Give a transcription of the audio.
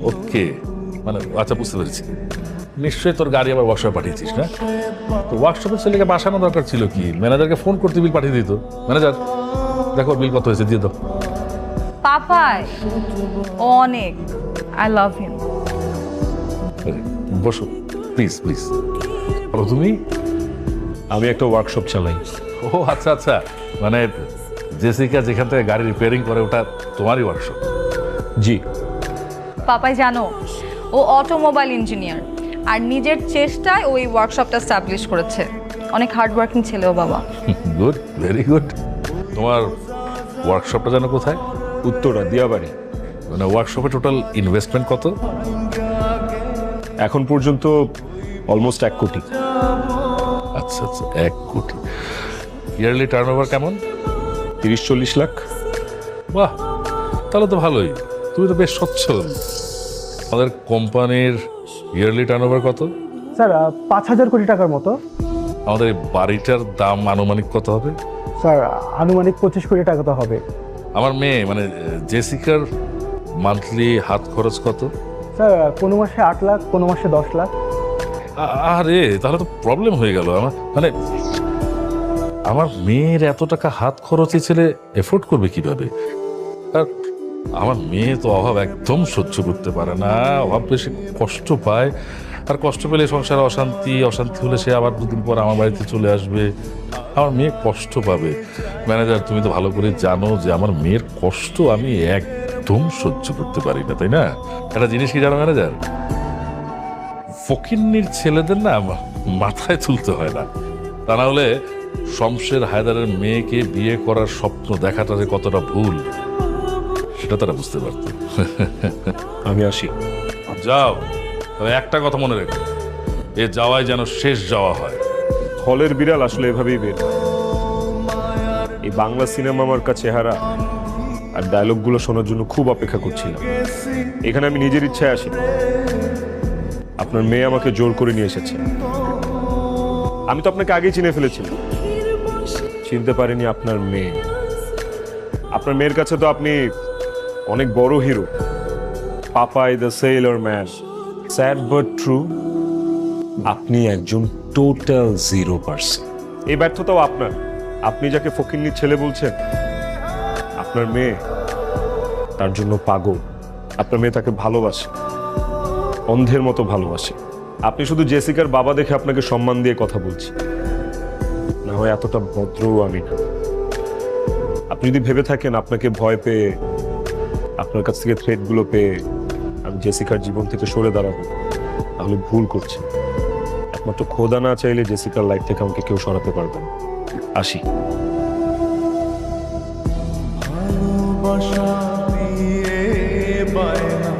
ওকে, মানে আচ্ছা বুঝতে পেরেছি। নিশ্চয়ই তোর গাড়ি আবার ওয়ার্কশপে পাঠিয়েছিস না? তো ওয়ার্কশপের ছেলেকে বাসানো দরকার ছিল কি? ম্যানেজারকে ফোন করতে বিল পাঠিয়ে দিত। ম্যানেজার দেখো বিল কত হয়েছে, দিয়ে দাও। পাপাই অনেক, আই লাভ হিম। বসো প্লিজ প্লিজ। বলো তুমি। আমি একটা ওয়ার্কশপ চালাই। ও আচ্ছা আচ্ছা, মানে জেসিকা যেখান থেকে গাড়ি রিপেয়ারিং করে ওটা তোমারই ওয়ার্কশপ? জি। পাপাই জানো, ও অটোমোবাইল ইঞ্জিনিয়ার, আর নিজের চেষ্টায় ওই ওয়ার্কশপটা স্টাবলিশ করেছে। অনেক হার্ড ওয়ার্কিং ছেলে ও বাবা। Good, very good. তোমার ওয়ার্কশপটা জানো কোথায়? উত্তরা, দিয়াবাড়ি। মানে ওয়ার্কশপে টোটাল ইনভেস্টমেন্ট কত? এখন পর্যন্ত অলমোস্ট 1 কোটি। আচ্ছা আচ্ছা, 1 কোটি। ইয়ারলি টার্নওভার কেমন? 30-40 লাখ। বাহ, তাহলে তো ভালোই। তুমি তো বেশ সচ্ছল। আমাদের কোম্পানির ইয়ারলি টার্নওভার কত? স্যার 5,000 কোটি টাকার মতো। আমাদের এই বাড়িটার দাম আনুমানিক কত হবে? স্যার আনুমানিক 25 কোটি টাকা তো হবে। আমার মেয়ে মানে জেসিকার মান্থলি হাত খরচ কত? স্যার কোনো মাসে 8 লাখ, কোনো মাসে 10 লাখ। আরে তাহলে তো প্রবলেম হয়ে গেল। আমার মানে আমার মেয়ের এত টাকা হাত খরচে ছেলে এফোর্ড করবে কিভাবে? আর আমার মেয়ে তো অভাব একদম সহ্য করতে পারে না, অভাব বেশি কষ্ট পায়। আর কষ্ট পেলে সংসারে অশান্তি, অশান্তি হলে সে আবার 2 দিন পর আমার বাড়িতে চলে আসবে। আমার মেয়ে কষ্ট পাবে। ম্যানেজার তুমি তো ভালো করে জানো যে আমার মেয়ের কষ্ট আমি একদম সহ্য করতে পারি না, তাই না? একটা জিনিস কি জানো ম্যানেজার, ফকিন্নির ছেলেদের না মাথায় তুলতে হয় না। তা না হলে শমশের হায়দারের মেয়েকে বিয়ে করার স্বপ্ন দেখাটা যে কতটা ভুল সেটা তারা বুঝতে পারত। আমি আসি। যাও, তবে একটা কথা মনে রেখো, এ যাওয়াই যেন শেষ যাওয়া হয়। হলের বিড়াল আসলে এভাবেই বের হয়। এই বাংলা সিনেমা মার্কা চেহারা আর ডায়লগগুলো শোনার জন্য খুব অপেক্ষা করছিলাম। এখানে আমি নিজের ইচ্ছায় আসি। আপনার মেয়ে আমাকে জোর করে নিয়ে এসেছে। আমি তো আপনাকে আগেই চিনে ফেলেছিলাম, চিনতে পারিনি আপনার মেয়ে। আপনার মেয়ের কাছে তো আপনি অনেক বড় hero, Popeye the sailor man. Sad but true, আপনি একজন টোটাল 0%। এই ব্যর্থতাও আপনার। আপনি যাকে ফকিন্নির ছেলে বলছেন, আপনার মেয়ে তার জন্য পাগল। আপনার মেয়ে তাকে ভালোবাসে, অন্ধের মতো ভালোবাসে। আপনি শুধু জেসিকার বাবা দেখে আপনাকে সম্মান দিয়ে কথা বলছি, না হয় এতটা ভদ্রও আমি না। আপনি যদি ভেবে থাকেন আপনাকে ভয় পেয়ে, আপনার কাছ থেকে থ্রেটগুলো পেয়ে আমি জেসিকার জীবন থেকে সরে দাঁড়াবো, তাহলে ভুল করছি। একমাত্র খোদা না চাইলে জেসিকার লাইফ থেকে আমাকে কেউ সরাতে পারবে না। আসি। ভালোবাসা দিয়ে বায়না